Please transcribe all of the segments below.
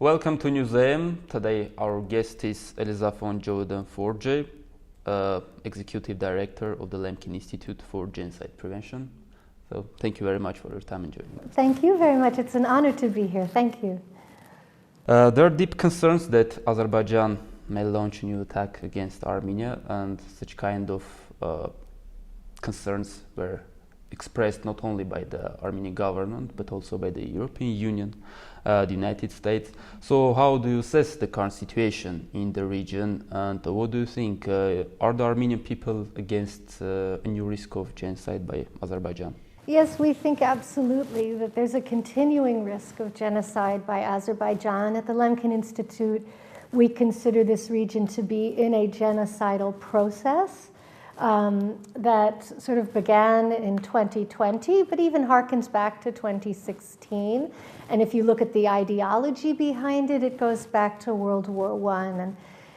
Welcome to NEWS.am. Today our guest is Elisa von Joeden-Forgey, Executive Director of the Lemkin Institute for Genocide Prevention. So thank you very much for your time and joining us. Thank you very much. It's an honor to be here. Thank you. There are deep concerns that Azerbaijan may launch a new attack against Armenia, and such kind of concerns were expressed not only by the Armenian government but also by the European Union, the United States. So how do you assess the current situation in the region, and what do you think? Are the Armenian people against a new risk of genocide by Azerbaijan? Yes, we think absolutely that there's a continuing risk of genocide by Azerbaijan. At the Lemkin Institute, we consider this region to be in a genocidal process that sort of began in 2020, but even harkens back to 2016. And if you look at the ideology behind it, it goes back to World War I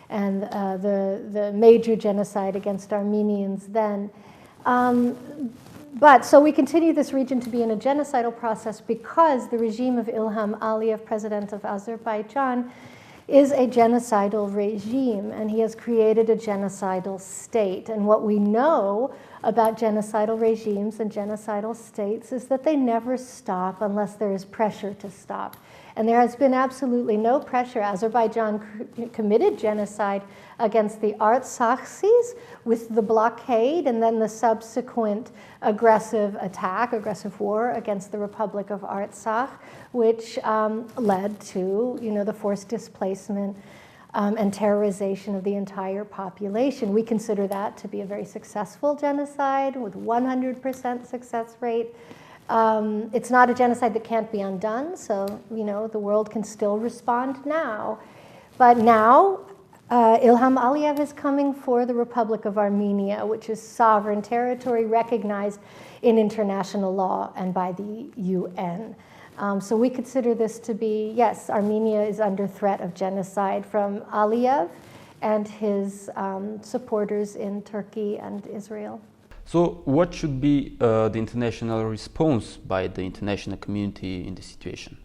and the major genocide against Armenians then. But so we continue this region to be in a genocidal process because the regime of Ilham Aliyev, president of Azerbaijan, is a genocidal regime, and he has created a genocidal state. And what we know about genocidal regimes and genocidal states is that they never stop unless there is pressure to stop. And there has been absolutely no pressure. Azerbaijan committed genocide against the Artsakhi's with the blockade and then the subsequent aggressive war against the Republic of Artsakh, which led to, the forced displacement and terrorization of the entire population. We consider that to be a very successful genocide with 100% success rate. It's not a genocide that can't be undone, so the world can still respond now. But now, Ilham Aliyev is coming for the Republic of Armenia, which is sovereign territory recognized in international law and by the UN. So we consider this to be, yes, Armenia is under threat of genocide from Aliyev and his supporters in Turkey and Israel. So what should be the international response by the international community in this situation?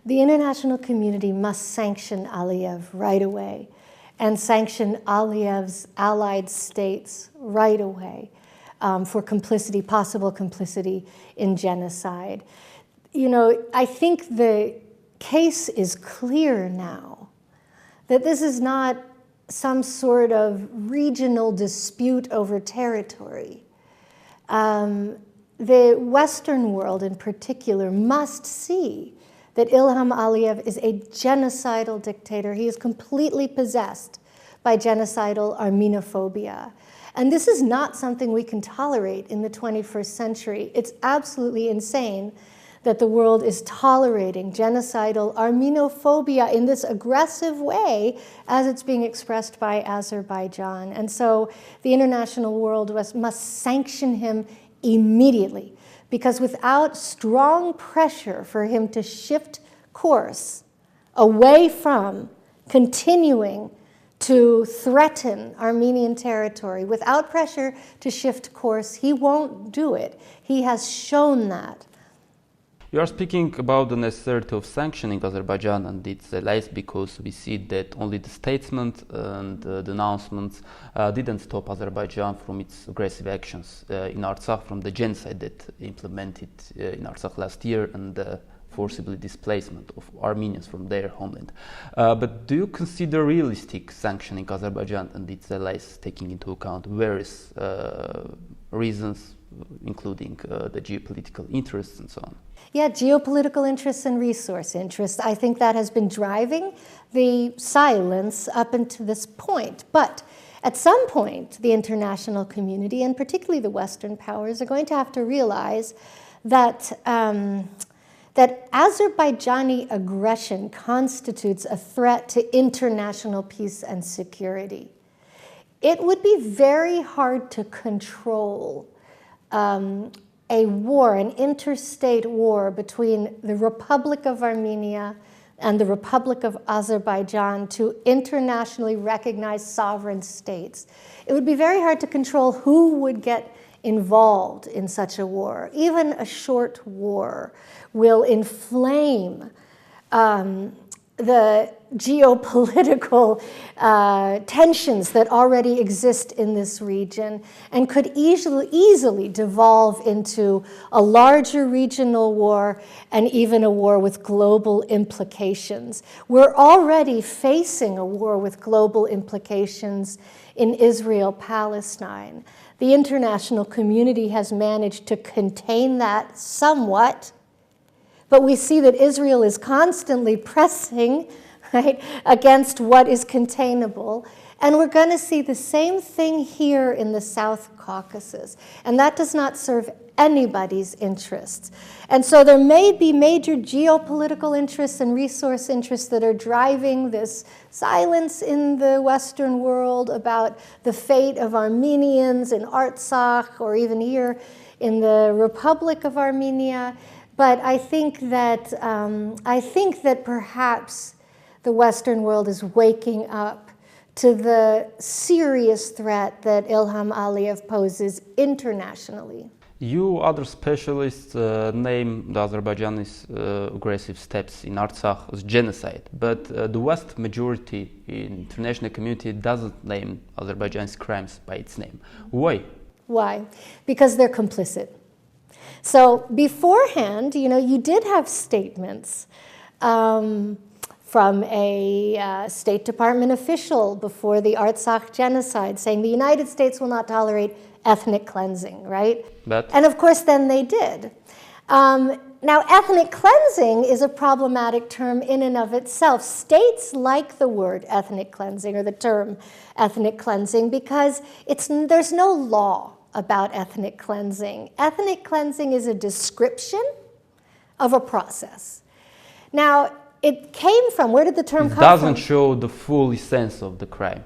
The international community must sanction Aliyev right away and sanction Aliyev's allied states right away for complicity, possible complicity in genocide. I think the case is clear now that this is not some sort of regional dispute over territory. The Western world in particular must see that Ilham Aliyev is a genocidal dictator. He is completely possessed by genocidal Armenophobia. And this is not something we can tolerate in the 21st century. It's absolutely insane that the world is tolerating genocidal Armenophobia in this aggressive way as it's being expressed by Azerbaijan. And so the international world must sanction him immediately, because without strong pressure for him to shift course away from continuing to threaten Armenian territory, without pressure to shift course, he won't do it. He has shown that. You are speaking about the necessity of sanctioning Azerbaijan and its allies because we see that only the statements and the announcements didn't stop Azerbaijan from its aggressive actions in Artsakh, from the genocide that implemented in Artsakh last year and the forcibly displacement of Armenians from their homeland. But do you consider realistic sanctioning Azerbaijan and its allies, taking into account various reasons, including the geopolitical interests and so on? Yeah, geopolitical interests and resource interests. I think that has been driving the silence up until this point. But at some point, the international community, and particularly the Western powers, are going to have to realize that that Azerbaijani aggression constitutes a threat to international peace and security. It would be very hard to control a war, an interstate war between the Republic of Armenia and the Republic of Azerbaijan, two internationally recognized sovereign states. It would be very hard to control who would get involved in such a war. Even a short war will inflame the geopolitical tensions that already exist in this region and could easily devolve into a larger regional war and even a war with global implications. We're already facing a war with global implications in Israel-Palestine. The international community has managed to contain that somewhat, but we see that Israel is constantly pressing, right, against what is containable. And we're going to see the same thing here in the South Caucasus. And that does not serve anybody's interests. And so there may be major geopolitical interests and resource interests that are driving this silence in the Western world about the fate of Armenians in Artsakh or even here in the Republic of Armenia. But I think that perhaps the Western world is waking up to the serious threat that Ilham Aliyev poses internationally. You other specialists name the Azerbaijani's aggressive steps in Artsakh as genocide, but the vast majority in international community doesn't name Azerbaijan's crimes by its name. Why? Why? Because they're complicit. So beforehand, you did have statements from a State Department official before the Artsakh genocide saying the United States will not tolerate ethnic cleansing, right? And of course, then they did. Now, ethnic cleansing is a problematic term in and of itself. States like the word ethnic cleansing or the term ethnic cleansing because there's no law about ethnic cleansing. Ethnic cleansing is a description of a process. Now, it came from, where did the term come from? It doesn't show the full essence of the crime.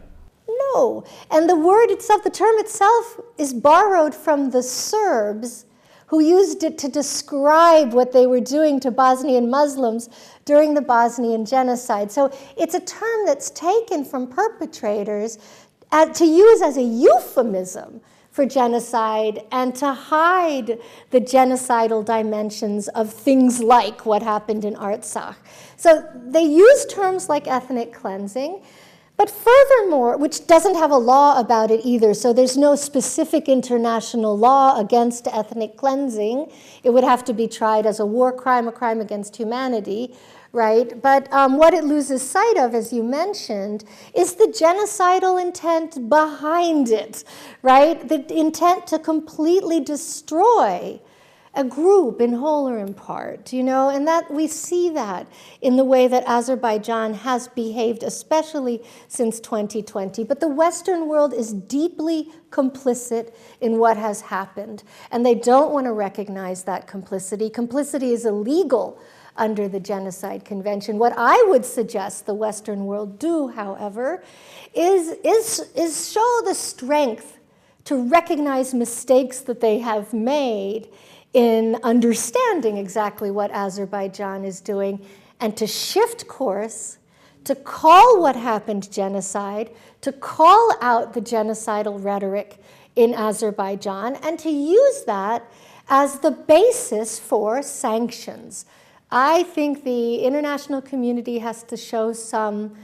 No, and the word itself, the term itself, is borrowed from the Serbs who used it to describe what they were doing to Bosnian Muslims during the Bosnian genocide. So it's a term that's taken from perpetrators to use as a euphemism for genocide and to hide the genocidal dimensions of things like what happened in Artsakh. So they use terms like ethnic cleansing, but furthermore, which doesn't have a law about it either, so there's no specific international law against ethnic cleansing. It would have to be tried as a war crime, a crime against humanity, right? But what it loses sight of, as you mentioned, is the genocidal intent behind it, right? The intent to completely destroy a group in whole or in part, and that we see that in the way that Azerbaijan has behaved, especially since 2020. But the Western world is deeply complicit in what has happened, and they don't want to recognize that complicity. Complicity is illegal under the Genocide Convention. What I would suggest the Western world do, however, is show the strength to recognize mistakes that they have made in understanding exactly what Azerbaijan is doing and to shift course, to call what happened genocide, to call out the genocidal rhetoric in Azerbaijan, and to use that as the basis for sanctions. I think the international community has to show some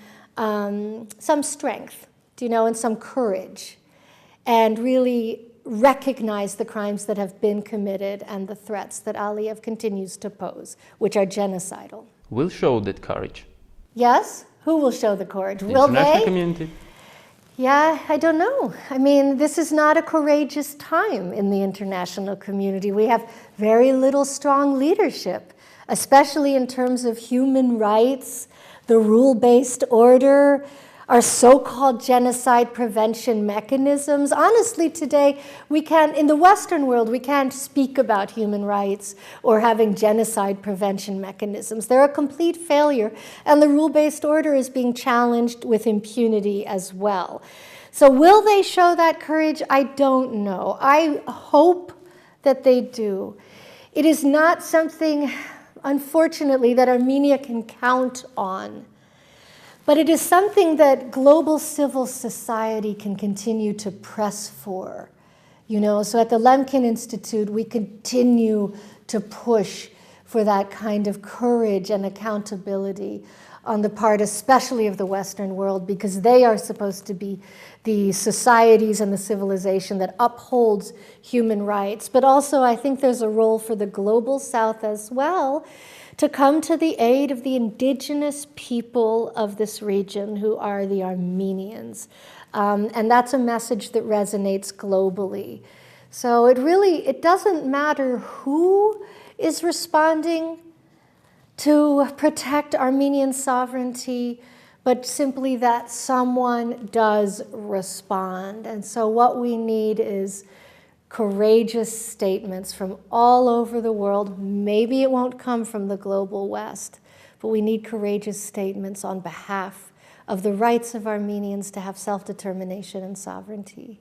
strength, and some courage, and really recognize the crimes that have been committed and the threats that Aliyev continues to pose, which are genocidal. Will show that courage. Yes? Who will show the courage? The will international they? Community. Yeah, I don't know. I mean, this is not a courageous time in the international community. We have very little strong leadership, especially in terms of human rights, the rule-based order, our so-called genocide prevention mechanisms. Honestly, today, in the Western world, we can't speak about human rights or having genocide prevention mechanisms. They're a complete failure, and the rule-based order is being challenged with impunity as well. So will they show that courage? I don't know. I hope that they do. It is not something, unfortunately, that Armenia can count on. But it is something that global civil society can continue to press for. So at the Lemkin Institute, we continue to push for that kind of courage and accountability on the part especially of the Western world, because they are supposed to be the societies and the civilization that upholds human rights. But also I think there's a role for the global South as well to come to the aid of the indigenous people of this region, who are the Armenians. And that's a message that resonates globally. So it doesn't matter who is responding to protect Armenian sovereignty, but simply that someone does respond. And so what we need is courageous statements from all over the world. Maybe it won't come from the global West, but we need courageous statements on behalf of the rights of Armenians to have self-determination and sovereignty.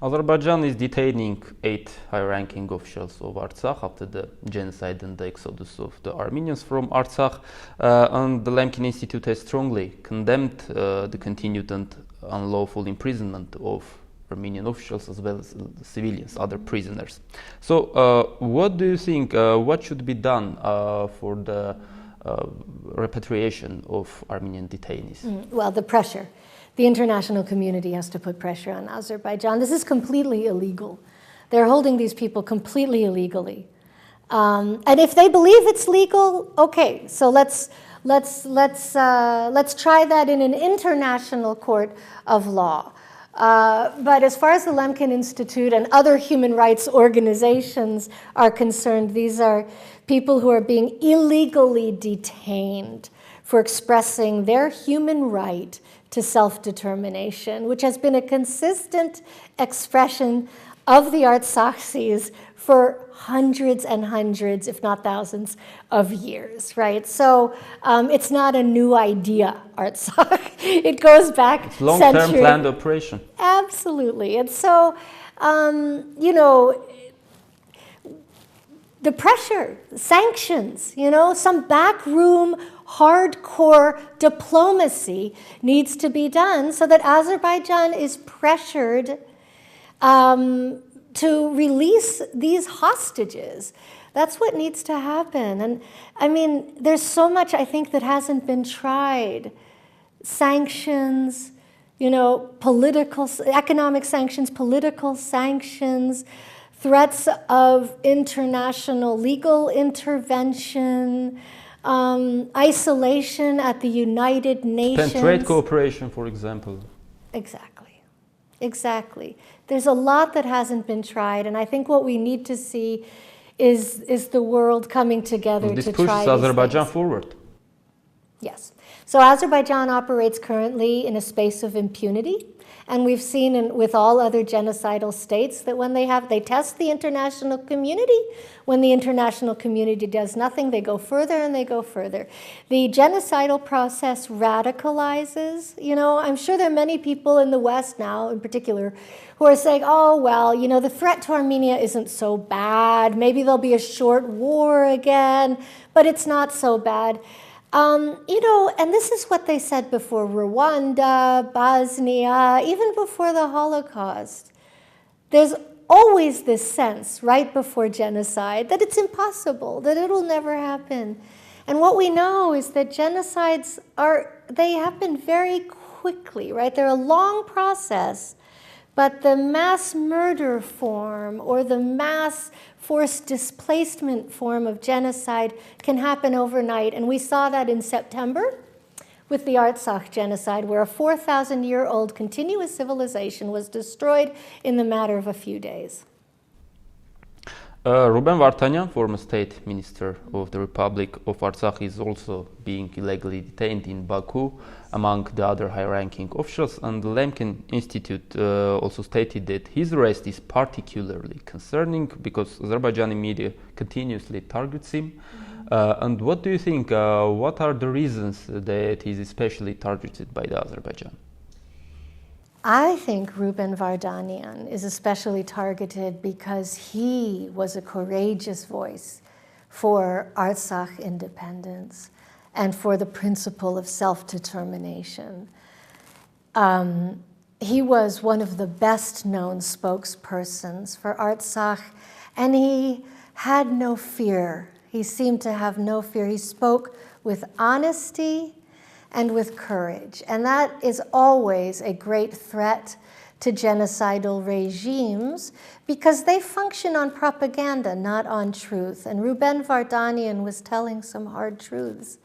Azerbaijan is detaining 8 high-ranking officials of Artsakh after the genocide and the exodus of the Armenians from Artsakh, and the Lemkin Institute has strongly condemned the continued and unlawful imprisonment of Armenian officials as well as civilians, other prisoners. So what do you think, what should be done for the repatriation of Armenian detainees? Well, the pressure. The international community has to put pressure on Azerbaijan. This is completely illegal. They're holding these people completely illegally. And if they believe it's legal, okay, so let's try that in an international court of law. But as far as the Lemkin Institute and other human rights organizations are concerned, these are people who are being illegally detained for expressing their human right to self-determination, which has been a consistent expression of the Artsaksis for hundreds and hundreds, if not thousands, of years, right? So it's not a new idea, Artsakh. It goes back it's long-term planned operation. Absolutely. And so, you know, the pressure, sanctions, you know, some backroom hardcore diplomacy needs to be done so that Azerbaijan is pressured to release these hostages. That's what needs to happen. And I mean, there's so much, I think, that hasn't been tried. Sanctions, you know, economic sanctions, political sanctions, threats of international legal intervention, isolation at the United Nations. Trade cooperation, for example. Exactly. There's a lot that hasn't been tried, and I think what we need to see is the world coming together to try these things. This pushes Azerbaijan forward. Yes. So Azerbaijan operates currently in a space of impunity. And we've seen with all other genocidal states that when they test the international community. When the international community does nothing, they go further and they go further. The genocidal process radicalizes. You know, I'm sure there are many people in the West now, in particular, who are saying, oh, well, you know, the threat to Armenia isn't so bad. Maybe there'll be a short war again, but it's not so bad. You know, and this is what they said before Rwanda, Bosnia, even before the Holocaust. There's always this sense right before genocide that it's impossible, that it'll never happen. And what we know is that genocides they happen very quickly, right? They're a long process, but the mass murder form or the mass forced displacement form of genocide can happen overnight. And we saw that in September with the Artsakh genocide, where a 4,000-year-old continuous civilization was destroyed in the matter of a few days. Ruben Vardanyan, former state minister of the Republic of Artsakh, is also being illegally detained in Baku, among the other high-ranking officials, and the Lemkin Institute also stated that his arrest is particularly concerning because Azerbaijani media continuously targets him. And what do you think, what are the reasons that he is especially targeted by the Azerbaijan? I think Ruben Vardanyan is especially targeted because he was a courageous voice for Artsakh independence and for the principle of self-determination. He was one of the best-known spokespersons for Artsakh, and he had no fear. He seemed to have no fear. He spoke with honesty and with courage. And that is always a great threat to genocidal regimes because they function on propaganda, not on truth. And Ruben Vardanyan was telling some hard truths,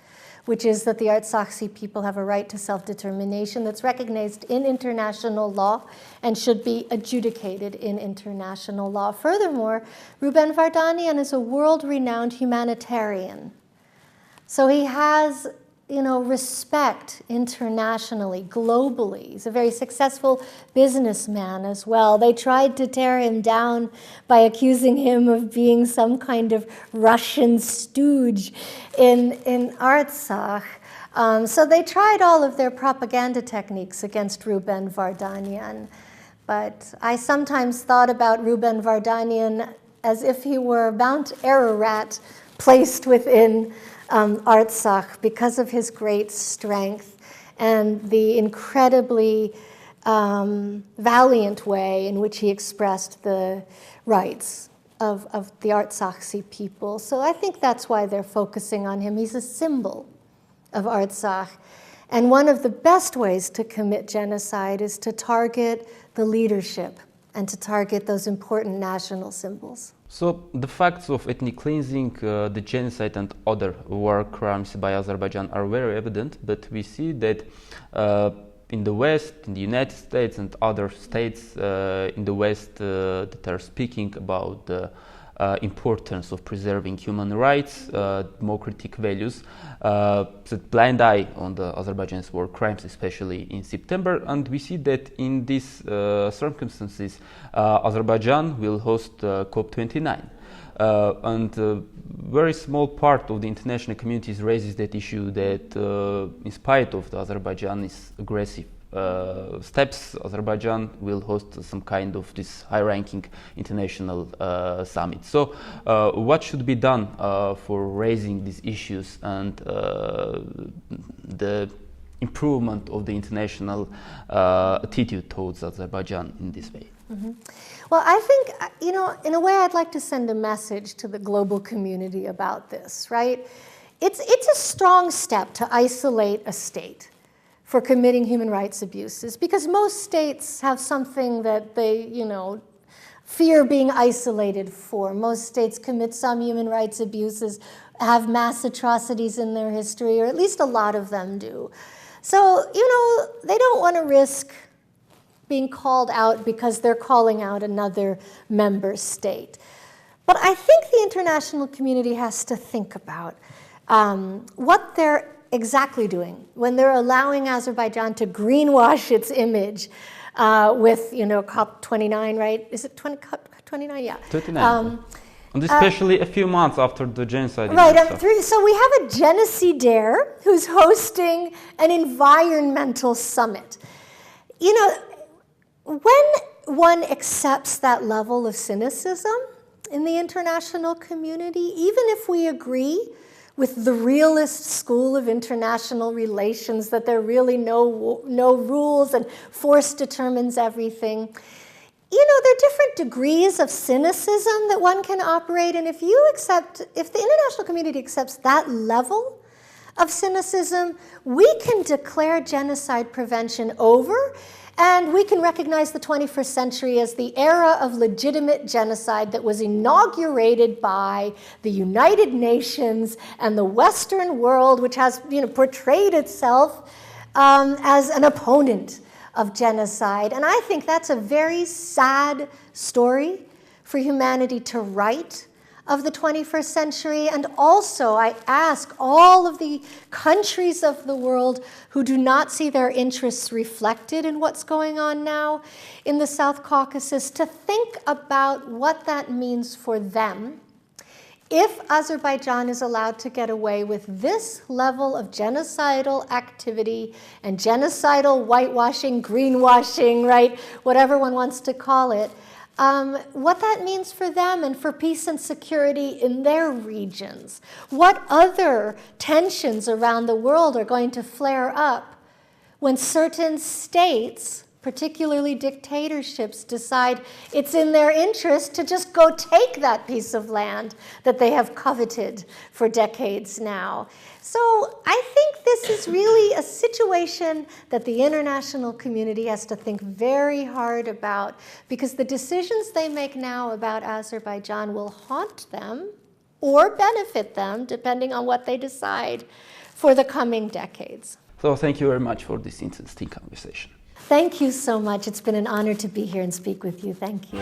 which is that the Artsakhi people have a right to self-determination that's recognized in international law and should be adjudicated in international law. Furthermore, Ruben Vardanyan is a world-renowned humanitarian. So he has, respect internationally, globally. He's a very successful businessman as well. They tried to tear him down by accusing him of being some kind of Russian stooge in Artsakh. So they tried all of their propaganda techniques against Ruben Vardanyan. But I sometimes thought about Ruben Vardanyan as if he were Mount Ararat placed within Artsakh because of his great strength and the incredibly valiant way in which he expressed the rights of the Artsakhi people. So I think that's why they're focusing on him. He's a symbol of Artsakh. And one of the best ways to commit genocide is to target the leadership and to target those important national symbols. So the facts of ethnic cleansing, the genocide and other war crimes by Azerbaijan are very evident, but we see that in the West, in the United States and other states in the West that are speaking about the importance of preserving human rights, democratic values, the blind eye on the Azerbaijan's war crimes, especially in September. And we see that in these circumstances, Azerbaijan will host COP29. And a very small part of the international community raises that issue that in spite of the Azerbaijani's aggressive steps, Azerbaijan will host some kind of this high-ranking international summit. So what should be done for raising these issues and the improvement of the international attitude towards Azerbaijan in this way? Mm-hmm. Well, I think, in a way I'd like to send a message to the global community about this, right? It's a strong step to isolate a state for committing human rights abuses, because most states have something that they, fear being isolated for. Most states commit some human rights abuses, have mass atrocities in their history, or at least a lot of them do. So, they don't want to risk being called out because they're calling out another member state. But I think the international community has to think about what they're exactly doing when they're allowing Azerbaijan to greenwash its image with, COP29, right? Is it COP29? Yeah. 29. And especially a few months after the genocide. Right. So we have a genocidaire who's hosting an environmental summit. When one accepts that level of cynicism in the international community, even if we agree with the realist school of international relations that there are really no rules and force determines everything, there are different degrees of cynicism that one can operate in. If the international community accepts that level of cynicism, we can declare genocide prevention over, and we can recognize the 21st century as the era of legitimate genocide that was inaugurated by the United Nations and the Western world, which has portrayed itself as an opponent of genocide. And I think that's a very sad story for humanity to write of the 21st century. And also, I ask all of the countries of the world who do not see their interests reflected in what's going on now in the South Caucasus to think about what that means for them if Azerbaijan is allowed to get away with this level of genocidal activity and genocidal whitewashing, greenwashing, right, whatever one wants to call it, what that means for them and for peace and security in their regions. What other tensions around the world are going to flare up when certain states particularly dictatorships, decide it's in their interest to just go take that piece of land that they have coveted for decades now. So I think this is really a situation that the international community has to think very hard about, because the decisions they make now about Azerbaijan will haunt them or benefit them, depending on what they decide, for the coming decades. So thank you very much for this interesting conversation. Thank you so much. It's been an honor to be here and speak with you. Thank you.